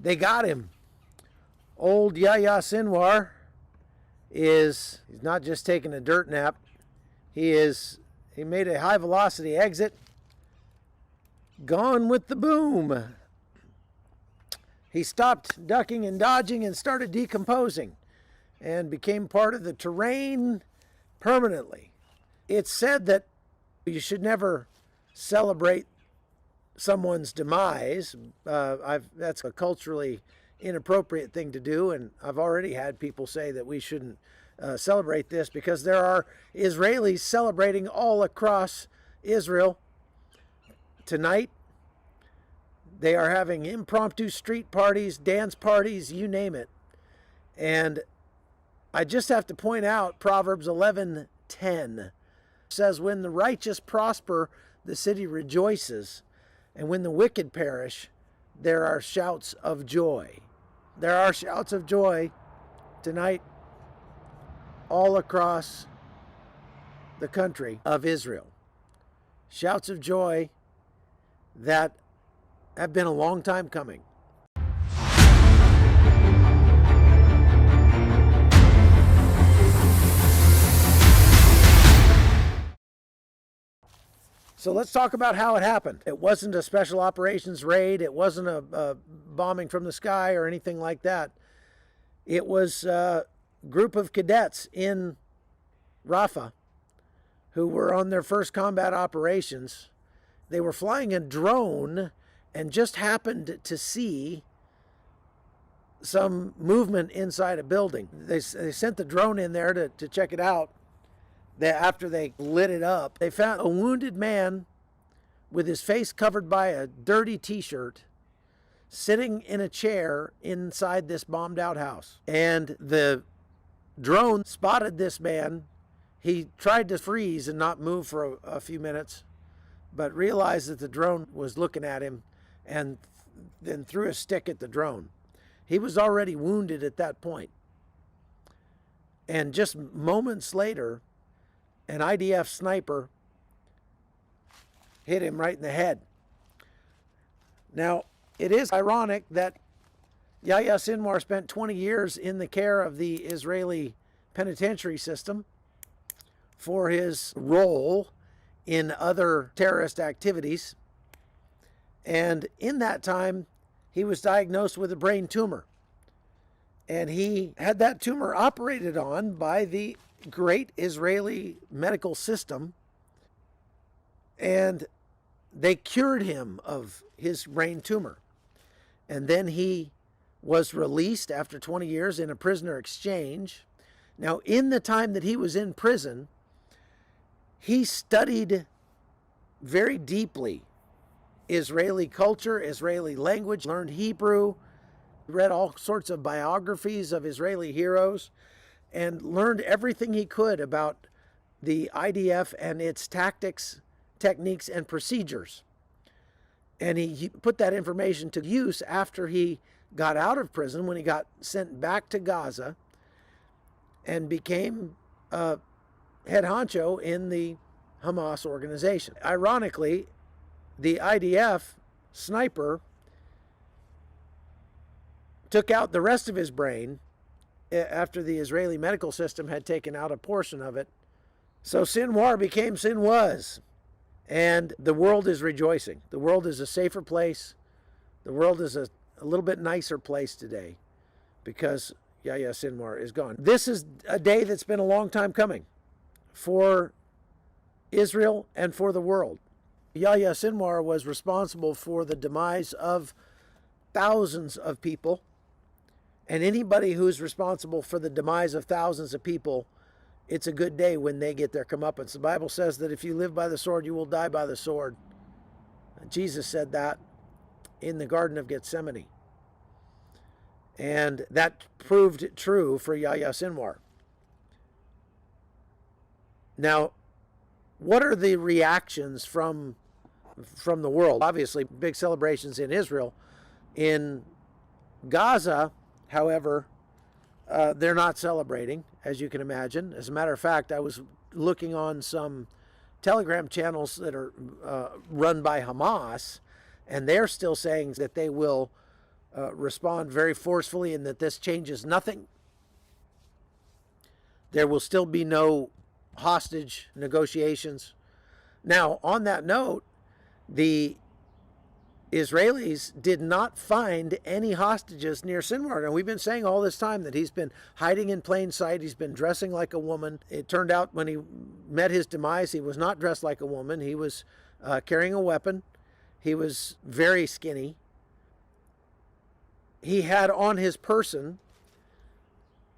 They got him. Old Yahya Sinwar he's not just taking a dirt nap. He made a high velocity exit. Gone with the boom. He stopped ducking and dodging and started decomposing and became part of the terrain permanently. It's said that you should never celebrate someone's demise. That's a culturally inappropriate thing to do, and I've already had people say that we shouldn't celebrate this because there are Israelis celebrating all across Israel tonight. They are having impromptu street parties, dance parties, you name it. And I just have to point out Proverbs 11:10 says, when the righteous prosper, the city rejoices, and when the wicked perish, there are shouts of joy. There are shouts of joy tonight all across the country of Israel. Shouts of joy that have been a long time coming. So let's talk about how it happened. It wasn't a special operations raid. It wasn't a bombing from the sky or anything like that. It was a group of cadets in Rafah who were on their first combat operations. They were flying a drone and just happened to see some movement inside a building. They sent the drone in there to check it out. After they lit it up, they found a wounded man with his face covered by a dirty t-shirt sitting in a chair inside this bombed out house. And the drone spotted this man. He tried to freeze and not move for a few minutes, but realized that the drone was looking at him and then threw a stick at the drone. He was already wounded at that point. And just moments later, an IDF sniper hit him right in the head. Now, it is ironic that Yahya Sinwar spent 20 years in the care of the Israeli penitentiary system for his role in other terrorist activities. And in that time, he was diagnosed with a brain tumor. And he had that tumor operated on by the great Israeli medical system, and they cured him of his brain tumor. And then he was released after 20 years in a prisoner exchange. Now, in the time that he was in prison, he studied very deeply Israeli culture, Israeli language, learned Hebrew, read all sorts of biographies of Israeli heroes, and learned everything he could about the IDF and its tactics, techniques, and procedures. And he put that information to use after he got out of prison, when he got sent back to Gaza and became head honcho in the Hamas organization. Ironically, the IDF sniper took out the rest of his brain after the Israeli medical system had taken out a portion of it. So Sinwar became Sinwaz, and the world is rejoicing. The world is a safer place. The world is a little bit nicer place today because Yahya Sinwar is gone. This is a day that's been a long time coming for Israel and for the world. Yahya Sinwar was responsible for the demise of thousands of people. And anybody who's responsible for the demise of thousands of people, it's a good day when they get their comeuppance. The Bible says that if you live by the sword, you will die by the sword. Jesus said that in the Garden of Gethsemane. And that proved true for Yahya Sinwar. Now, what are the reactions from the world? Obviously, big celebrations in Israel. In Gaza, however, they're not celebrating, as you can imagine. As a matter of fact, I was looking on some Telegram channels that are run by Hamas, and they're still saying that they will respond very forcefully and that this changes nothing. There will still be no hostage negotiations. Now, on that note, the Israelis did not find any hostages near Sinwar. And we've been saying all this time that he's been hiding in plain sight. He's been dressing like a woman. It turned out when he met his demise, he was not dressed like a woman. He was carrying a weapon. He was very skinny. He had on his person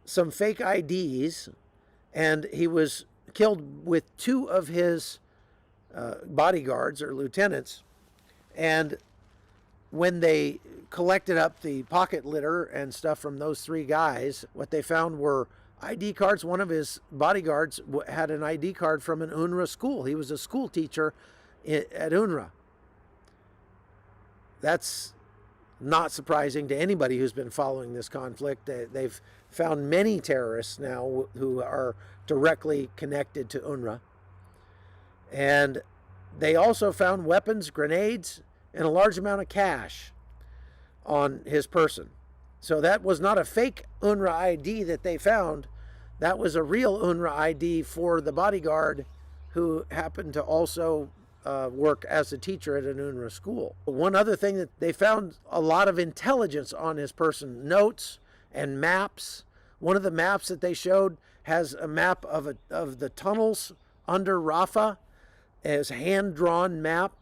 some fake IDs, and he was killed with two of his bodyguards or lieutenants. And when they collected up the pocket litter and stuff from those three guys, what they found were ID cards. One of his bodyguards had an ID card from an UNRWA school. He was a school teacher at UNRWA. That's not surprising to anybody who's been following this conflict. They've found many terrorists now who are directly connected to UNRWA. And they also found weapons, grenades, and a large amount of cash on his person. So that was not a fake UNRWA ID that they found. That was a real UNRWA ID for the bodyguard who happened to also work as a teacher at an UNRWA school. One other thing, that they found a lot of intelligence on his person, notes and maps. One of the maps that they showed has a map of the tunnels under Rafah, as a hand-drawn map.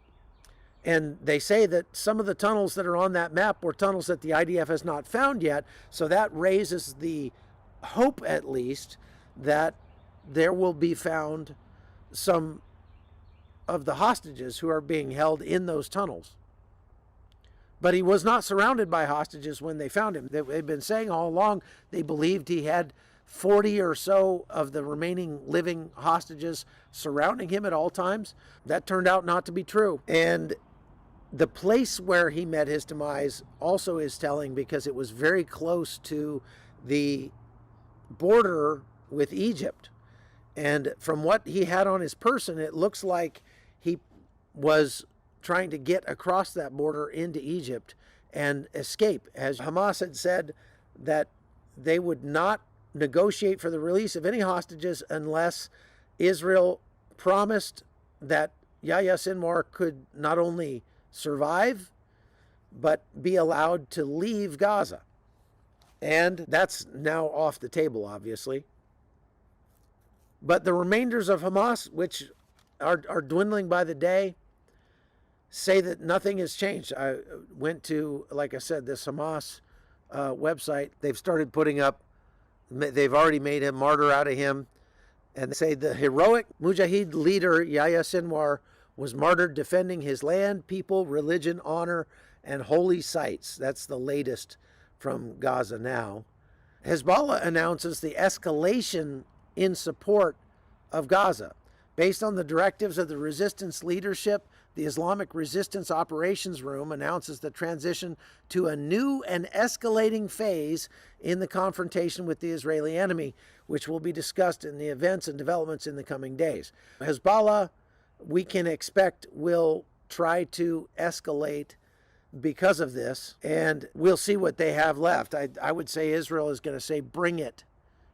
And they say that some of the tunnels that are on that map were tunnels that the IDF has not found yet. So that raises the hope, at least, that there will be found some of the hostages who are being held in those tunnels. But he was not surrounded by hostages when they found him. They've been saying all along they believed he had 40 or so of the remaining living hostages surrounding him at all times. That turned out not to be true. And the place where he met his demise also is telling, because it was very close to the border with Egypt. And from what he had on his person, it looks like he was trying to get across that border into Egypt and escape, as Hamas had said that they would not negotiate for the release of any hostages unless Israel promised that Yahya Sinwar could not only survive, but be allowed to leave Gaza. And that's now off the table, obviously. But the remainders of Hamas, which are dwindling by the day, say that nothing has changed. I went to, like I said, this Hamas website. They've started putting up, they've already made a martyr out of him. And they say the heroic Mujahid leader, Yahya Sinwar, was martyred defending his land, people, religion, honor, and holy sites. That's the latest from Gaza now. Hezbollah announces the escalation in support of Gaza. Based on the directives of the resistance leadership, the Islamic Resistance Operations Room announces the transition to a new and escalating phase in the confrontation with the Israeli enemy, which will be discussed in the events and developments in the coming days. Hezbollah, we can expect, will try to escalate because of this, and we'll see what they have left. I would say Israel is going to say bring it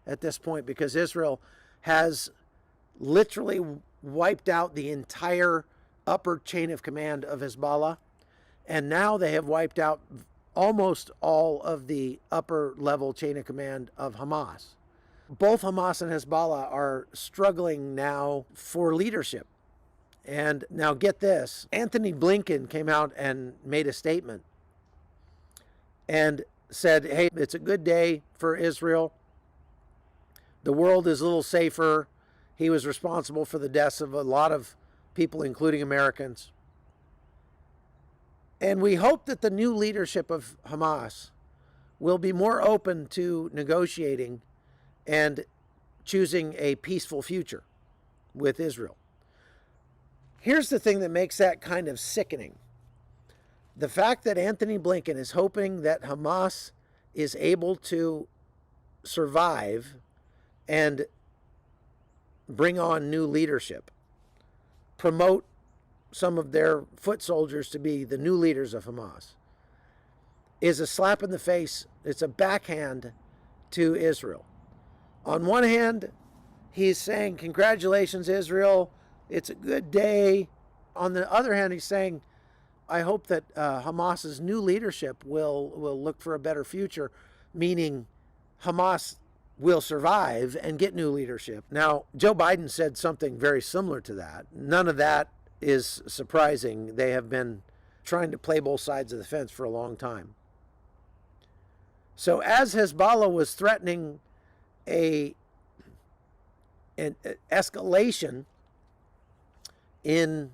at this point, because Israel has literally wiped out the entire upper chain of command of Hezbollah, and now they have wiped out almost all of the upper level chain of command of Hamas. Both Hamas and Hezbollah are struggling now for leadership. And now get this, Anthony Blinken came out and made a statement and said, hey, it's a good day for Israel. The world is a little safer. He was responsible for the deaths of a lot of people, including Americans. And we hope that the new leadership of Hamas will be more open to negotiating and choosing a peaceful future with Israel. Here's the thing that makes that kind of sickening. The fact that Anthony Blinken is hoping that Hamas is able to survive and bring on new leadership, promote some of their foot soldiers to be the new leaders of Hamas. is a slap in the face. It's a backhand to Israel. On one hand, he's saying, congratulations, Israel. It's a good day. On the other hand, he's saying, I hope that Hamas's new leadership will look for a better future, meaning Hamas will survive and get new leadership. Now, Joe Biden said something very similar to that. None of that is surprising. They have been trying to play both sides of the fence for a long time. So as Hezbollah was threatening an escalation in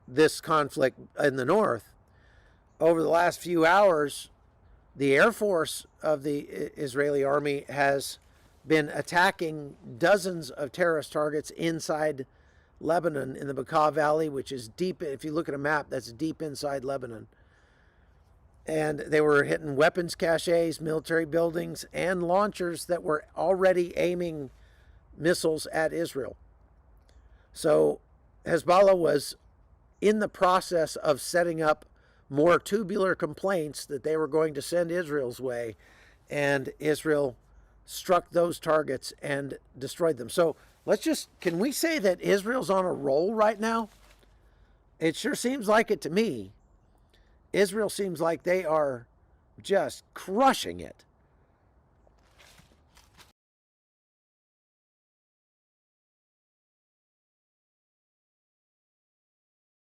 this conflict in the north, over the last few hours, the Air Force of the Israeli army has been attacking dozens of terrorist targets inside Lebanon in the Bekaa Valley, which is deep. If you look at a map, that's deep inside Lebanon. And they were hitting weapons caches, military buildings, and launchers that were already aiming missiles at Israel. So Hezbollah was in the process of setting up more tubular complaints that they were going to send Israel's way, and Israel struck those targets and destroyed them. So can we say that Israel's on a roll right now? It sure seems like it to me. Israel seems like they are just crushing it.